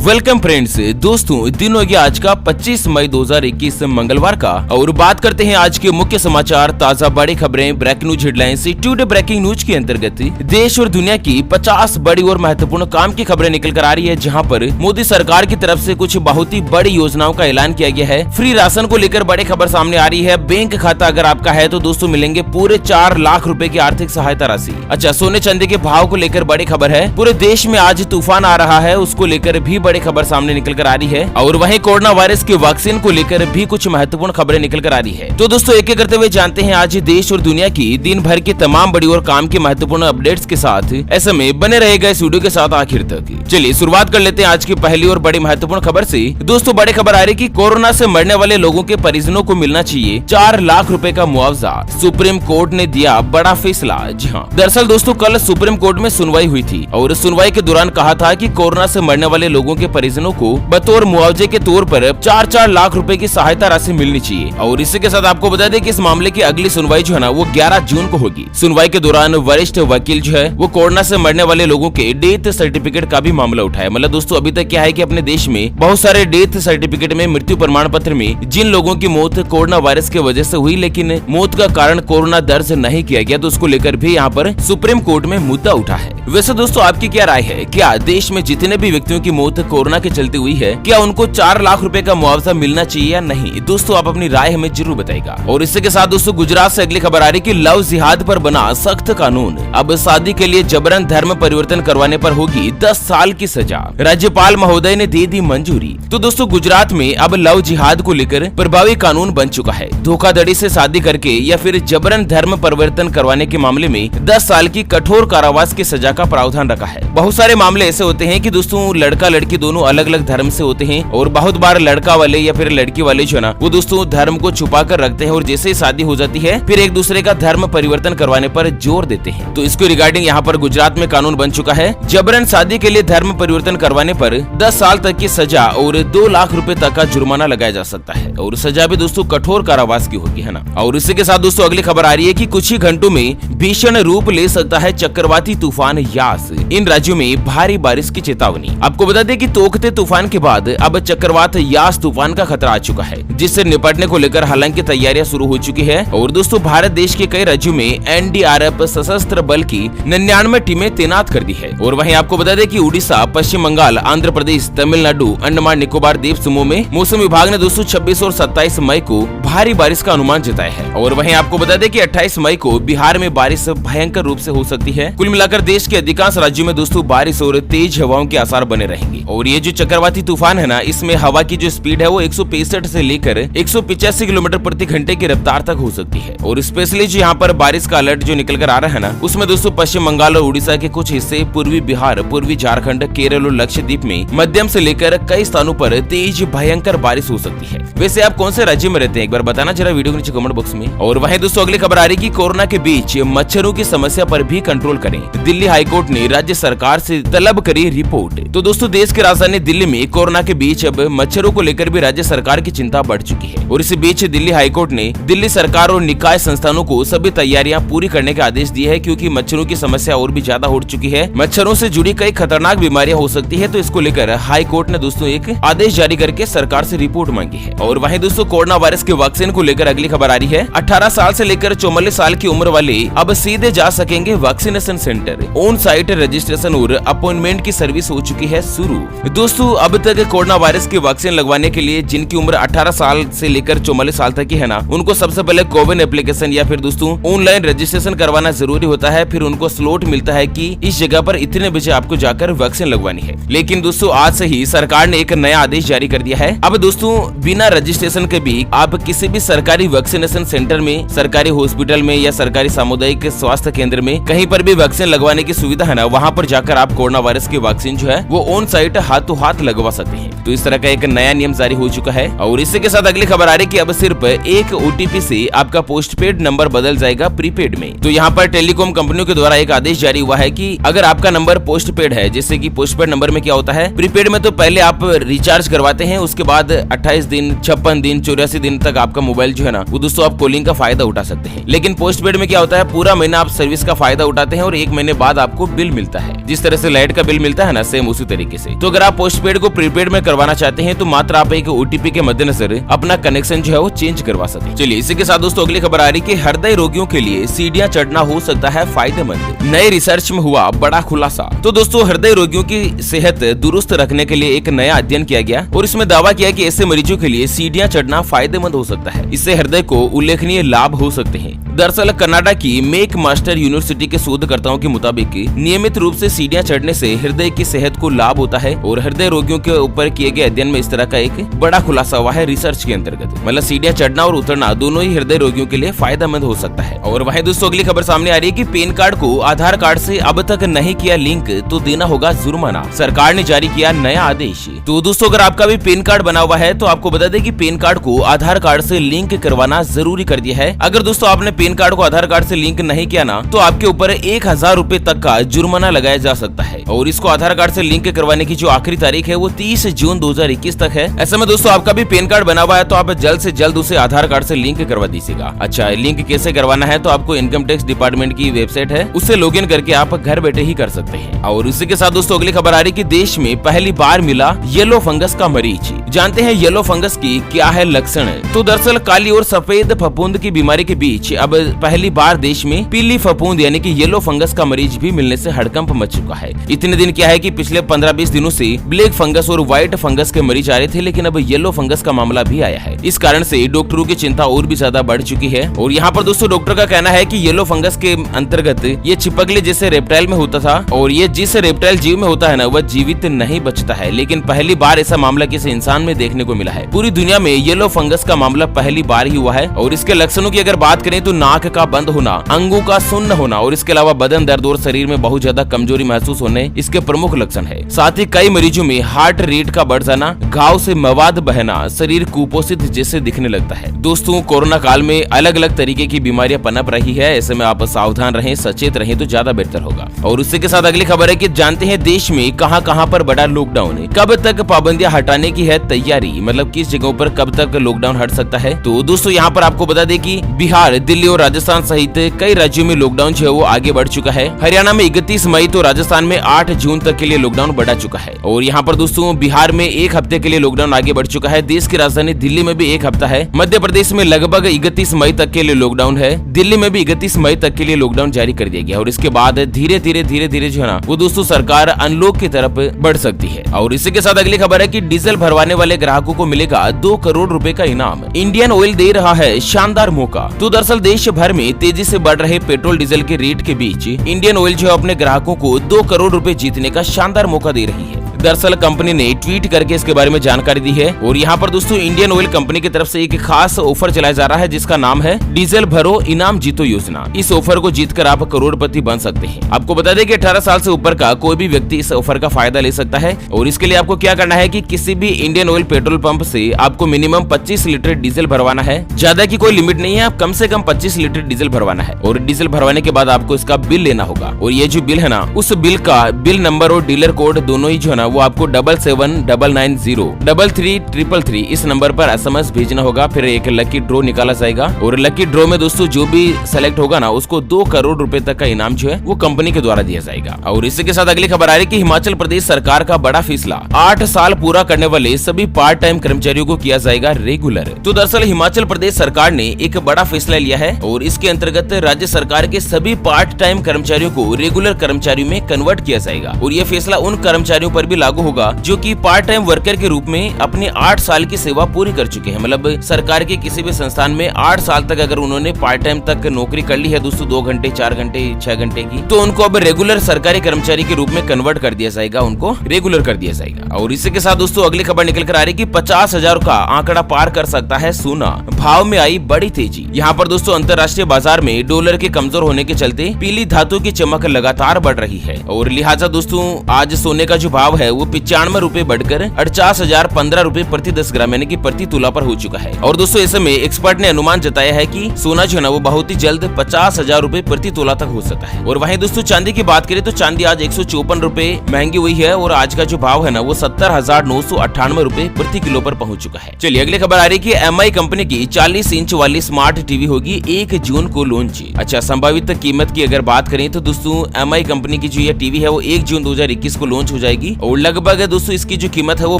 Welcome friends. दोस्तों दिन हो गया आज का 25 मई 2021 मंगलवार का, और बात करते हैं आज के मुख्य समाचार, ताजा बड़ी खबरें, breaking news headlines. Today breaking news के अंतर्गत देश और दुनिया की 50 बड़ी और महत्वपूर्ण काम की खबरें निकल कर आ रही है, जहां पर मोदी सरकार की तरफ से कुछ बहुत ही बड़ी योजनाओं का ऐलान किया गया है। फ्री राशन को लेकर बड़ी खबर सामने आ रही है। बैंक खाता अगर आपका है तो दोस्तों मिलेंगे पूरे 4 लाख रुपए की आर्थिक सहायता राशि। अच्छा, सोने चांदी के भाव को लेकर बड़ी खबर है। पूरे देश में आज तूफान आ रहा है, उसको लेकर भी बड़ी खबर सामने निकल कर आ रही है। और वहीं कोरोना वायरस के वैक्सीन को लेकर भी कुछ महत्वपूर्ण खबरें निकल कर आ रही है। तो दोस्तों एक एक करते हुए जानते हैं आज देश और दुनिया की दिन भर की तमाम बड़ी और काम की महत्वपूर्ण अपडेट्स के साथ। ऐसे में बने रहेगा इस वीडियो के साथ आखिर तक। चलिए शुरुआत कर लेते हैं आज की पहली और बड़ी महत्वपूर्ण खबर से। दोस्तों बड़ी खबर आ रही कि कोरोना से मरने वाले लोगों के परिजनों को मिलना चाहिए 4 लाख रुपए का मुआवजा। सुप्रीम कोर्ट ने दिया बड़ा फैसला। जी हाँ, दरअसल दोस्तों कल सुप्रीम कोर्ट में सुनवाई हुई थी और सुनवाई के दौरान कहा था कि कोरोना से मरने वाले लोगों के परिजनों को बतौर मुआवजे के तौर पर 4-4 लाख रुपए की सहायता राशि मिलनी चाहिए। और इसी के साथ आपको बता दें कि इस मामले की अगली सुनवाई जो है ना वो 11 जून को होगी। सुनवाई के दौरान वरिष्ठ वकील जो है वो कोरोना से मरने वाले लोगों के डेथ सर्टिफिकेट का भी मामला उठाया। मतलब दोस्तों अभी तक क्या है कि अपने देश में बहुत सारे डेथ सर्टिफिकेट में, मृत्यु प्रमाण पत्र में जिन लोगों की मौत कोरोना वायरस की वजह से हुई लेकिन मौत का कारण कोरोना दर्ज नहीं किया गया, तो उसको लेकर भी यहाँ पर सुप्रीम कोर्ट में मुद्दा उठा है। वैसे दोस्तों आपकी क्या राय है? क्या देश में जितने भी व्यक्तियों की मौत कोरोना के चलते हुई है, क्या उनको 4 लाख रुपए का मुआवजा मिलना चाहिए या नहीं? दोस्तों आप अपनी राय हमें जरूर बताइएगा। और इसके साथ दोस्तों गुजरात से अगली खबर आ रही कि लव जिहाद पर बना सख्त कानून। अब शादी के लिए जबरन धर्म परिवर्तन करवाने पर होगी 10 साल की सजा। राज्यपाल महोदय ने दे दी मंजूरी। तो दोस्तों गुजरात में अब लव जिहाद को लेकर प्रभावी कानून बन चुका है। धोखाधड़ी से शादी करके या फिर जबरन धर्म परिवर्तन करवाने के मामले में 10 साल की कठोर कारावास की सजा का प्रावधान रखा है। बहुत सारे मामले ऐसे होते हैं कि दोस्तों लड़का लड़की दोनों अलग अलग धर्म से होते हैं और बहुत बार लड़का वाले या फिर लड़की वाले जो है ना वो दोस्तों धर्म को छुपा कर रखते हैं और जैसे ही शादी हो जाती है फिर एक दूसरे का धर्म परिवर्तन करवाने पर जोर देते हैं। तो इसको रिगार्डिंग यहाँ पर गुजरात में कानून बन चुका है। जबरन शादी के लिए धर्म परिवर्तन करवाने पर 10 साल तक की सजा और 2 लाख रुपए तक का जुर्माना लगाया जा सकता है और सजा भी दोस्तों कठोर कारावास की होगी, है ना। और इसी के साथ दोस्तों अगली खबर आ रही है कि कुछ ही घंटों में भीषण रूप ले सकता है चक्रवाती तूफान यास। इन राज्यों में भारी बारिश की चेतावनी। आपको बता दें कि तोकते तूफान के बाद अब चक्रवात यास तूफान का खतरा आ चुका है, जिससे निपटने को लेकर हालांकि तैयारियां शुरू हो चुकी है। और दोस्तों भारत देश के कई राज्यों में एनडीआरएफ सशस्त्र बल की 99 टीमें तैनात कर दी है। और वहीं आपको बता दें कि उड़ीसा, पश्चिम बंगाल, आंध्र प्रदेश, तमिलनाडु, अंडमान निकोबार द्वीप समूह में मौसम विभाग ने दोस्तों 26 और 27 मई को भारी बारिश का अनुमान जताया है। और वहीं आपको बता दें कि 28 मई को बिहार में बारिश भयंकर रूप से हो सकती है। कुल मिलाकर देश के अधिकांश राज्यों में दोस्तों बारिश और तेज हवाओं के आसार बने रहेंगे। और ये जो चक्रवाती तूफान है ना, इसमें हवा की जो स्पीड है वो 165 से लेकर 185 किलोमीटर प्रति घंटे की रफ्तार तक हो सकती है। और स्पेशली जो यहाँ पर बारिश का अलर्ट जो निकल कर आ रहा है ना, उसमें दोस्तों पश्चिम बंगाल और उड़ीसा के कुछ हिस्से, पूर्वी बिहार, पूर्वी झारखंड, केरल और लक्षद्वीप में मध्यम से लेकर कई स्थानों पर तेज भयंकर बारिश हो सकती है। वैसे आप कौन से राज्य में रहते हैं, एक बार बताना जरा वीडियो के नीचे कमेंट बॉक्स में। और वहीं दोस्तों अगली खबर आ रही कि कोरोना के बीच मच्छरों की समस्या पर भी कंट्रोल करें। दिल्ली हाईकोर्ट ने राज्य सरकार से तलब करी रिपोर्ट। तो दोस्तों देश की राजधानी दिल्ली में कोरोना के बीच अब मच्छरों को लेकर भी राज्य सरकार की चिंता बढ़ चुकी है। और इसी बीच दिल्ली हाईकोर्ट ने दिल्ली सरकार और निकाय संस्थानों को सभी तैयारियां पूरी करने के आदेश दिए हैं, क्योंकि मच्छरों की समस्या और भी ज्यादा हो चुकी है। मच्छरों से जुड़ी कई खतरनाक बीमारियां हो सकती है। तो इसको लेकर हाई कोर्ट ने दोस्तों एक आदेश जारी करके सरकार से रिपोर्ट मांगी है। और वहीं दोस्तों कोरोना वायरस के वैक्सीन को लेकर अगली खबर आ रही है। 18 साल से लेकर 44 साल की उम्र वाले अब सीधे जा सकेंगे vaccination centre. On site registration और अपॉइंटमेंट की सर्विस हो चुकी है शुरू। दोस्तों अब तक कोरोना वायरस की वैक्सीन लगवाने के लिए जिनकी उम्र 18 साल से लेकर 44 साल तक की है ना, उनको सबसे पहले कोविन एप्लीकेशन या फिर दोस्तों ऑनलाइन रजिस्ट्रेशन करवाना जरूरी होता है। फिर उनको स्लॉट मिलता है कि इस जगह पर इतने बजे आपको जाकर वैक्सीन लगवानी है। लेकिन दोस्तों आज से ही सरकार ने एक नया आदेश जारी कर दिया है। अब दोस्तों बिना रजिस्ट्रेशन के भी आप किसी भी सरकारी वैक्सीनेशन सेंटर में, सरकारी हॉस्पिटल में या सरकारी सामुदायिक स्वास्थ्य केंद्र में कहीं पर भी वैक्सीन लगवाने की सुविधा है ना, वहाँ पर जाकर आप कोरोना वायरस की वैक्सीन जो है वो ऑन साइट हाथों हाथ लगवा सकते हैं। तो इस तरह का एक नया नियम जारी हो चुका है। और इसी के साथ अगली खबर आ रही कि अब सिर्फ एक ओटीपी से आपका पोस्टपेड नंबर बदल जाएगा प्रीपेड में। तो यहाँ पर टेलीकॉम कंपनियों के द्वारा एक आदेश जारी हुआ है कि अगर आपका नंबर पोस्टपेड है, जैसे कि पोस्टपेड नंबर में क्या होता है, प्रीपेड में तो पहले आप रिचार्ज करवाते हैं, उसके बाद 28 दिन, 56 दिन, 84 दिन तक आपका मोबाइल जो है ना वो दोस्तों आप कॉलिंग का फायदा उठा सकते हैं। लेकिन पोस्टपेड में क्या होता है, पूरा महीना आप सर्विस का फायदा उठाते हैं और 1 महीने बाद आपको बिल मिलता है। जिस तरह से लाइट का बिल मिलता है ना, सेम उसी तरीके से। तो अगर आप पोस्टपेड को प्रीपेड में करवाना चाहते हैं तो मात्र आप एक OTP के मद्देनजर अपना कनेक्शन जो है वो चेंज करवा सकते। चलिए इसी के साथ दोस्तों अगली खबर आ रही कि हृदय रोगियों के लिए सीढ़ियां चढ़ना हो सकता है फायदेमंद, नए रिसर्च में हुआ बड़ा खुलासा। तो दोस्तों हृदय रोगियों की सेहत दुरुस्त रखने के लिए एक नया अध्ययन किया गया और इसमें दावा किया कि ऐसे मरीजों के लिए सीढ़ियां चढ़ना फायदेमंद हो सकता है। इससे हृदय को उल्लेखनीय लाभ हो सकते हैं। दरअसल कनाडा की मेक मास्टर यूनिवर्सिटी के शोधकर्ताओं के मुताबिक नियमित रूप से सीढ़ियां चढ़ने से हृदय की सेहत को लाभ होता है और हृदय रोगियों के ऊपर किए गए अध्ययन में इस तरह का एक बड़ा खुलासा हुआ है रिसर्च के अंतर्गत। मतलब सीढ़ियां चढ़ना और उतरना दोनों ही हृदय रोगियों के लिए फायदेमंद हो सकता है। और वहीं दोस्तों अगली खबर सामने आ रही है कि पैन कार्ड को आधार कार्ड से अब तक नहीं किया लिंक तो देना होगा जुर्माना, सरकार ने जारी किया नया आदेश। तो दोस्तों अगर आपका भी पैन कार्ड बना हुआ है तो आपको बता दें कि पैन कार्ड को आधार कार्ड से लिंक करवाना जरूरी कर दिया है। अगर दोस्तों आपने पैन कार्ड को आधार कार्ड से लिंक नहीं किया ना तो आपके ऊपर 1000 रुपए तक का जुर्माना लगाया जा सकता है। और इसको आधार कार्ड से लिंक करवाने की जो आखिरी तारीख है वो 30 जून 2021 तक है। ऐसे में दोस्तों आपका भी पैन कार्ड बना हुआ है तो आप जल्द से जल्द उसे आधार कार्ड से लिंक करवा दीजिएगा। अच्छा लिंक कैसे करवाना है तो आपको इनकम टैक्स डिपार्टमेंट की वेबसाइट है उससे लॉगिन करके आप घर बैठे ही कर सकते हैं। और इसी के साथ दोस्तों अगली खबर आ रही कि देश में पहली बार मिला येलो फंगस का मरीज। जानते हैं येलो फंगस की क्या है लक्षण। तो दरअसल काली और सफेद फफूंद की बीमारी के बीच अब पहली बार देश में पीली फफूंद यानी कि येलो फंगस का मरीज भी मिलने से हड़कंप मच चुका है। इतने दिन क्या है कि पिछले 15-20 दिनों से ब्लैक फंगस और व्हाइट फंगस के मरीज आ रहे थे लेकिन अब येलो फंगस का मामला भी आया है। इस कारण से डॉक्टरों की चिंता और भी ज्यादा बढ़ चुकी है। और यहाँ पर दोस्तों डॉक्टर का कहना है कि येलो फंगस के अंतर्गत ये छिपकली जैसे रेप्टाइल में होता था और ये जिस रेप्टाइल जीव में होता है ना वह जीवित नहीं बचता है, लेकिन पहली बार ऐसा मामला किसी इंसान में देखने को मिला है। पूरी दुनिया में येलो फंगस का मामला पहली बार ही हुआ है। और इसके लक्षणों की अगर बात करें तो नाक का बंद होना, अंगों का सुन्न होना और इसके अलावा बदन दर्द और शरीर में बहुत ज्यादा कमजोरी महसूस होने इसके प्रमुख लक्षण है। साथ ही कई मरीजों में हार्ट रेट का बढ़ जाना, घाव से मवाद बहना, शरीर कुपोषित जैसे दिखने लगता है। दोस्तों कोरोना काल में अलग अलग तरीके की बीमारियां पनप रही है, ऐसे में आप सावधान रहें, सचेत रहें तो ज्यादा बेहतर होगा। और उसी के साथ अगली खबर है कि जानते हैं देश में कहां पर बड़ा लॉकडाउन है, कब तक पाबंदियां हटाने की है तैयारी, मतलब किस जगहों पर कब तक लॉकडाउन हट सकता है। तो दोस्तों यहाँ पर आपको बता दें कि बिहार, दिल्ली और राजस्थान सहित कई राज्यों में लॉकडाउन जो है वो आगे बढ़ चुका है। हरियाणा में 31 मई तो राजस्थान में 8 जून तक के लिए लॉकडाउन बढ़ा चुका है। और यहाँ पर दोस्तों बिहार में 1 हफ्ते के लिए लॉकडाउन आगे बढ़ चुका है। देश की राजधानी दिल्ली में भी 1 हफ्ता है। मध्य प्रदेश में लगभग 31 मई तक के लिए लॉकडाउन है। दिल्ली में भी 31 मई तक के लिए लॉकडाउन जारी कर दिया गया और इसके बाद धीरे धीरे जो है ना वो दोस्तों सरकार अनलॉक की तरफ बढ़ सकती है। और इसी के साथ अगली खबर है कि डीजल भरवाने वाले ग्राहकों को मिलेगा 2 करोड़ रुपए का इनाम, इंडियन ऑयल दे रहा है शानदार मौका। तो दरअसल देश भर में तेजी से बढ़ रहे पेट्रोल डीजल के रेट के बीच इंडियन ऑयल जो अपने ग्राहकों को 2 करोड़ रुपए जीतने का शानदार मौका दे रही है। दरअसल कंपनी ने ट्वीट करके इसके बारे में जानकारी दी है। और यहाँ पर दोस्तों इंडियन ऑयल कंपनी की तरफ से एक खास ऑफर चलाया जा रहा है जिसका नाम है डीजल भरो इनाम जीतो योजना। इस ऑफर को जीतकर आप करोड़पति बन सकते हैं। आपको बता दें कि 18 साल से ऊपर का कोई भी व्यक्ति इस ऑफर का फायदा ले सकता है। और इसके लिए आपको क्या करना है कि किसी भी इंडियन ऑयल पेट्रोल पंप से आपको मिनिमम 25 लीटर डीजल भरवाना है। ज्यादा की कोई लिमिट नहीं है, आप कम से कम 25 लीटर डीजल भरवाना है। और डीजल भरवाने के बाद आपको इसका बिल लेना होगा। और ये जो बिल है ना उस बिल का बिल नंबर और डीलर कोड दोनों ही जो है ना वो आपको 7799033333 इस नंबर पर SMS भेजना होगा। फिर एक लकी ड्रॉ निकाला जाएगा और लकी ड्रॉ में दोस्तों जो भी सेलेक्ट होगा ना उसको 2 करोड़ रुपए तक का इनाम जो है वो कंपनी के द्वारा दिया जाएगा। और इसी के साथ अगली खबर आ रही है कि हिमाचल प्रदेश सरकार का बड़ा फैसला, 8 साल पूरा करने वाले सभी पार्ट टाइम कर्मचारियों को किया जाएगा रेगुलर। तो दरअसल हिमाचल प्रदेश सरकार ने एक बड़ा फैसला लिया है और इसके अंतर्गत राज्य सरकार के सभी पार्ट टाइम कर्मचारियों को रेगुलर कर्मचारियों में कन्वर्ट किया जाएगा। और ये फैसला उन कर्मचारियों पर भी लागू होगा जो कि पार्ट टाइम वर्कर के रूप में अपने 8 साल की सेवा पूरी कर चुके हैं। मतलब सरकार के किसी भी संस्थान में 8 साल तक अगर उन्होंने पार्ट टाइम तक नौकरी कर ली है दोस्तों 2 घंटे 4 घंटे 6 घंटे की, तो उनको अब रेगुलर सरकारी कर्मचारी के रूप में कन्वर्ट कर दिया जाएगा, उनको रेगुलर कर दिया जाएगा। और इसी के साथ दोस्तों अगली खबर निकल कर आ रही है कि 50,000 का आंकड़ा पार कर सकता है सोना, भाव में आई बड़ी तेजी। यहाँ पर दोस्तों अंतर्राष्ट्रीय बाजार में डॉलर के कमजोर होने के चलते पीली धातु की चमक लगातार बढ़ रही है और लिहाजा दोस्तों आज सोने का जो भाव है वो 95 रुपए बढ़कर 48,015 रुपए प्रति 10 ग्राम यानी कि प्रति तोला पर हो चुका है। और दोस्तों ऐसे में एक्सपर्ट ने अनुमान जताया है कि सोना जो है ना वो बहुत ही जल्द 50,000 रुपए प्रति तोला तक हो सकता है। और वहीं दोस्तों चांदी की बात करें तो चांदी आज 154 रुपए महंगी हुई है और आज का जो भाव है ना वो 70,998 रुपए प्रति किलो पर पहुंच चुका है। चलिए अगली खबर आ रही है कि MI कंपनी की 40 इंच वाली स्मार्ट टीवी होगी 1 जून को लॉन्च। अच्छा संभावित कीमत की अगर बात करें तो दोस्तों MI कंपनी की जो ये टीवी है वो 1 जून 2021 को लॉन्च हो जाएगी और लगभग दोस्तों इसकी जो कीमत है वो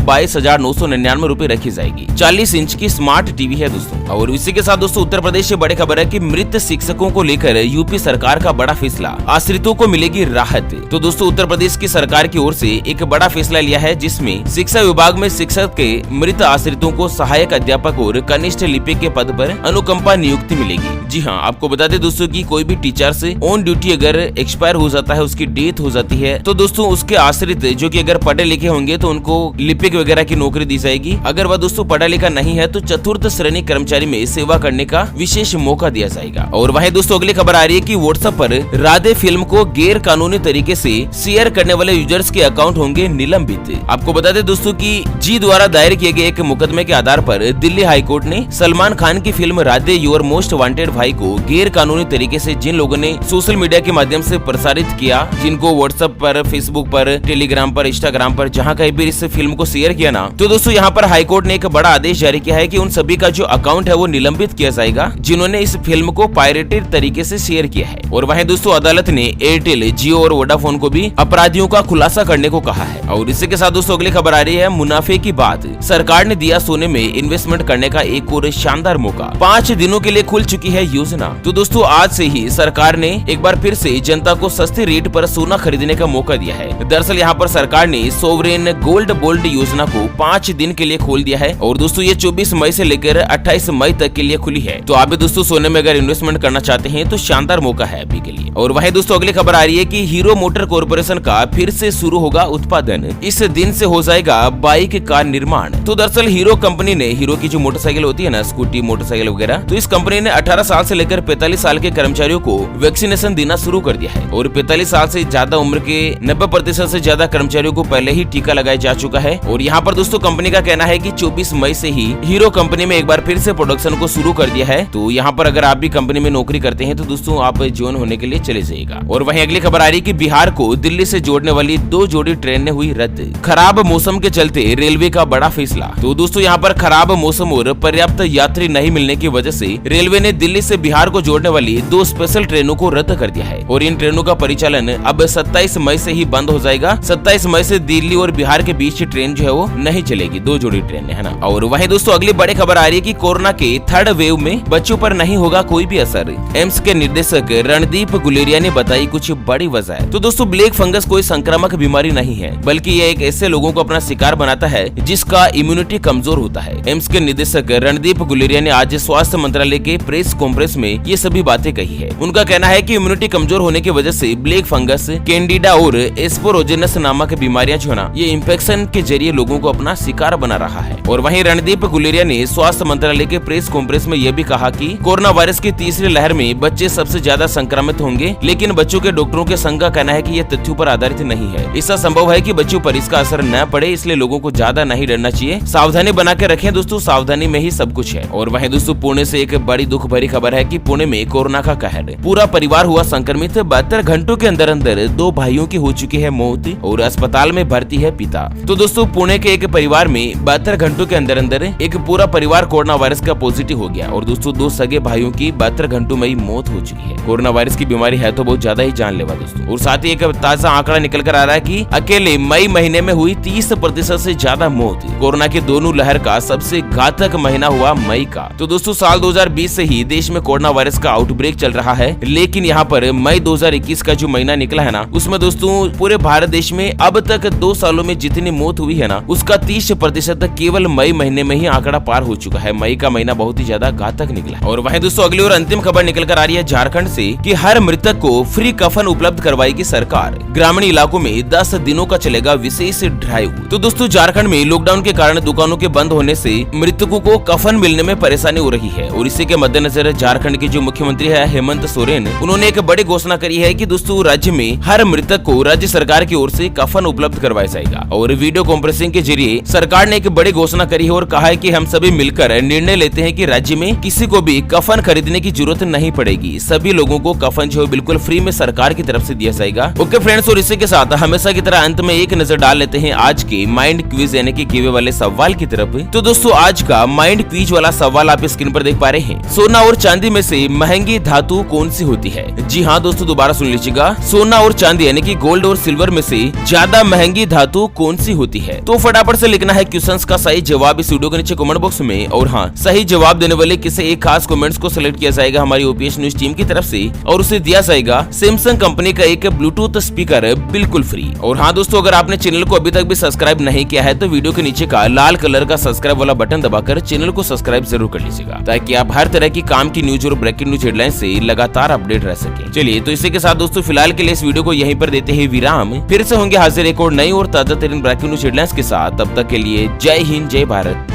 22,999 रूपए रखी जाएगी। 40 इंच की स्मार्ट टीवी है दोस्तों। और इसी के साथ दोस्तों उत्तर प्रदेश से बड़ी खबर है कि मृत शिक्षकों को लेकर यूपी सरकार का बड़ा फैसला, आश्रितों को मिलेगी राहत। तो दोस्तों उत्तर प्रदेश की सरकार की ओर से एक बड़ा फैसला लिया है, जिसमें शिक्षा विभाग में शिक्षक के मृत आश्रितों को सहायक अध्यापक और कनिष्ठ लिपिक के पद पर अनुकंपा नियुक्ति मिलेगी। जी हाँ, आपको बता दें दोस्तों कि कोई भी टीचर से ऑन ड्यूटी अगर एक्सपायर हो जाता है, उसकी डेथ हो जाती है, तो दोस्तों उसके आश्रित जो कि अगर पढ़े लिखे होंगे तो उनको लिपिक वगैरह की नौकरी दी जाएगी। अगर वह दोस्तों पढ़ा लिखा नहीं है तो चतुर्थ श्रेणी कर्मचारी में सेवा करने का विशेष मौका दिया जाएगा। और वहीं दोस्तों अगली खबर आ रही है कि व्हाट्सएप पर राधे फिल्म को गैर कानूनी तरीके से शेयर करने वाले यूजर्स के अकाउंट होंगे निलंबित। आपको बता दें दोस्तों कि जी द्वारा दायर किए गए एक मुकदमे के आधार पर दिल्ली हाईकोर्ट ने सलमान खान की film Radhe your most wanted भाई को गैर कानूनी तरीके से जिन लोगों ने सोशल मीडिया के माध्यम से प्रसारित किया, जिनको व्हाट्सएप पर, फेसबुक पर, टेलीग्राम पर, इंस्टाग्राम पर, जहां कहीं भी इस फिल्म को शेयर किया ना, तो दोस्तों यहाँ पर हाईकोर्ट ने एक बड़ा आदेश जारी किया है कि उन सभी का जो अकाउंट है वो निलंबित किया जाएगा जिन्होंने इस फिल्म को पायरेटेड तरीके से शेयर किया है। और वहीं दोस्तों अदालत ने एयरटेल, जियो और वोडाफोन को भी अपराधियों का खुलासा करने को कहा है। और इसी के साथ दोस्तों अगली खबर आ रही है मुनाफे की बात, सरकार ने दिया सोने में इन्वेस्टमेंट करने का एक और शानदार मौका, 5 दिनों के लिए खुल चुकी है योजना। तो दोस्तों आज से ही सरकार ने एक बार फिर से जनता को सस्ती रेट पर सोना खरीदने का मौका दिया है। दरअसल यहाँ पर सरकार ने सोवरेन गोल्ड बोल्ड योजना को 5 दिन के लिए खोल दिया है। और दोस्तों ये 24 मई से लेकर 28 मई तक के लिए खुली है। तो आप भी दोस्तों सोने में अगर इन्वेस्टमेंट करना चाहते हैं तो शानदार मौका है अभी के लिए। और वहीं दोस्तों अगली खबर आ रही है कि हीरो मोटर कॉर्पोरेशन का फिर से शुरू होगा उत्पादन, इस दिन से हो जाएगा बाइक का निर्माण। तो दरअसल हीरो कंपनी ने, हीरो की जो मोटरसाइकिल होती है ना, स्कूटी मोटरसाइकिल वगैरह, तो इस कंपनी ने 18 साल से लेकर 45 साल के कर्मचारियों को वैक्सीनेशन देना शुरू कर दिया है। और 45 साल से ज्यादा उम्र के 90% से ज्यादा कर्मचारियों को पहले ही टीका लगाया जा चुका है। और यहाँ पर दोस्तों कंपनी का कहना है कि 24 मई से ही हीरो कंपनी में एक बार फिर से प्रोडक्शन को शुरू कर दिया है। तो यहाँ पर अगर आप भी कंपनी में नौकरी करते हैं तो दोस्तों आप ज्वाइन होने के लिए चले जाइएगा। और वहीं अगली खबर आ रही है कि बिहार को दिल्ली से जोड़ने वाली 2 जोड़ी ट्रेनें हुई रद्द, खराब मौसम के चलते रेलवे का बड़ा फैसला। तो दोस्तों यहाँ पर खराब मौसम और पर्याप्त यात्री नहीं मिलने की वजह से रेलवे ने दिल्ली से बिहार को जोड़ने वाली 2 स्पेशल ट्रेनों को रद्द कर दिया है। और इन ट्रेनों का परिचालन अब 27 मई से ही बंद हो जाएगा। 27 मई से दिल्ली और बिहार के बीच ट्रेन जो है वो नहीं चलेगी, 2 जोड़ी ट्रेन है ना। और वहीं दोस्तों अगली बड़ी खबर आ रही है कि कोरोना के 3rd वेव में बच्चों पर नहीं होगा कोई भी असर, एम्स के निर्देशक रणदीप गुलेरिया ने बताई कुछ बड़ी वजह। तो दोस्तों ब्लैक फंगस कोई संक्रामक बीमारी नहीं है, बल्कि ये एक ऐसे लोगों को अपना शिकार बनाता है जिसका इम्यूनिटी कमजोर होता है। एम्स के निदेशक रणदीप गुलेरिया ने आज स्वास्थ्य मंत्रालय के प्रेस कॉन्फ्रेंस में ये सभी बातें कही है। उनका कहना है कि इम्यूनिटी कमजोर होने की वजह से ब्लैक फंगस, कैंडिडा और एस्पेरोजेनस नामक बीमारियां जो है ना, ये इंफेक्शन के जरिए लोगों को अपना शिकार बना रहा है। और वहीं रणदीप गुलेरिया ने स्वास्थ्य मंत्रालय के प्रेस कॉन्फ्रेंस में यह भी कहा कि कोरोना वायरस की तीसरी लहर में बच्चे सबसे ज्यादा संक्रमित होंगे, लेकिन बच्चों के डॉक्टरों के संघ का कहना है कि यह तथ्यों पर आधारित नहीं है। ऐसा संभव है कि बच्चों पर इसका असर न पड़े, इसलिए लोगों को ज्यादा नहीं डरना चाहिए, सावधानी बना के रखें दोस्तों, सावधानी में ही सब कुछ है। और वहीं दोस्तों पुणे से एक बड़ी दुख भरी खबर है कि पुणे में कोरोना का कहर, पूरा परिवार हुआ संक्रमित। 72 घंटों के अंदर अंदर 2 भाइयों की हो चुकी है मौत और अस्पताल में भर्ती है पिता। तो दोस्तों पुणे के एक परिवार में 72 घंटों के अंदर अंदर एक पूरा परिवार कोरोना वायरस का पॉजिटिव हो गया। और दोस्तों 2 सगे भाइयों की 72 घंटों में ही मौत हो चुकी है। कोरोना वायरस की बीमारी है तो बहुत ज्यादा ही जानलेवा दोस्तों। और साथ ही एक ताजा आंकड़ा निकल कर आ रहा है कि अकेले मई महीने में हुई 30% से ज्यादा मौत। कोरोना की दोनों लहर का सबसे घातक महीना हुआ मई का। तो दोस्तों साल 2020 से ही देश में कोरोना वायरस का आउटब्रेक चल रहा है, लेकिन यहाँ पर मई 2021 का जो महीना निकला है ना, उसमें दोस्तों पूरे भारत देश में अब तक 2 सालों में जितनी मौत हुई है ना, उसका 30% केवल मई महीने में ही आंकड़ा पार हो चुका है। मई का महीना बहुत ही ज्यादा घातक निकला। और वहीं दोस्तों अगली और अंतिम खबर निकल कर आ रही है झारखंड से कि हर मृतक को फ्री कफन उपलब्ध करवाएगी सरकार। ग्रामीण इलाकों में 10 दिनों का चलेगा विशेष ड्राइव। तो दोस्तों झारखंड में लॉकडाउन के कारण दुकानों के बंद होने से मृतकों को कफन मिलने में परेशानी हो रही है। और इसी के मद्देनजर झारखंड के जो मुख्यमंत्री है हेमंत सोरेन, उन्होंने एक बड़ी घोषणा करी है कि दोस्तों राज्य में हर मृतक को राज्य सरकार की ओर से कफन उपलब्ध करवाया जाएगा। और वीडियो कॉन्फ्रेंसिंग के जरिए सरकार ने एक बड़ी घोषणा करी है और कहा है कि हम सभी मिलकर निर्णय लेते हैं कि राज्य में किसी को भी कफन खरीदने की जरूरत नहीं पड़ेगी। सभी लोगों को कफन जो है बिल्कुल फ्री में सरकार की तरफ से दिया जाएगा। ओके फ्रेंड्स, और इसी के साथ हमेशा की तरह अंत में एक नजर डाल लेते हैं आज के माइंड क्विज यानी कि गिवे वाले सवाल की तरफ। तो दोस्तों आज का माइंड क्विज वाला सवाल आप स्क्रीन पर देख पा रहे हैं। सोना और चांदी में से महंगी धातु कौन सी होती है? जी हाँ दोस्तों, दोबारा सुन लीजिएगा। सोना और चांदी यानी कि गोल्ड और सिल्वर में से ज्यादा महंगी महंगी धातु कौन सी होती है? तो फटाफट से लिखना है क्वेश्चंस का सही जवाब इस वीडियो के नीचे कमेंट बॉक्स में। और हाँ, सही जवाब देने वाले किसी एक खास कमेंट्स को सिलेक्ट किया जाएगा हमारी ओपीएस न्यूज टीम की तरफ से और उसे दिया जाएगा सैमसंग कंपनी का एक ब्लूटूथ स्पीकर बिल्कुल फ्री। और हाँ दोस्तों, अगर आपने चैनल को अभी तक भी सब्सक्राइब नहीं किया है तो वीडियो के नीचे का लाल कलर का सब्सक्राइब वाला बटन दबाकर चैनल को सब्सक्राइब जरूर कर लीजिएगा, ताकि आप हर तरह की काम की न्यूज और ब्रेकिंग न्यूज हेडलाइन से लगातार अपडेट रह सके। चलिए तो इसी के साथ दोस्तों फिलहाल के लिए इस वीडियो को यहीं पर देते हैं विराम। फिर से होंगे हाजिर एक और नई और ताजा तरीन ब्रेकिंग न्यूज हेडलाइंस के साथ। तब तक के लिए जय हिंद, जय भारत।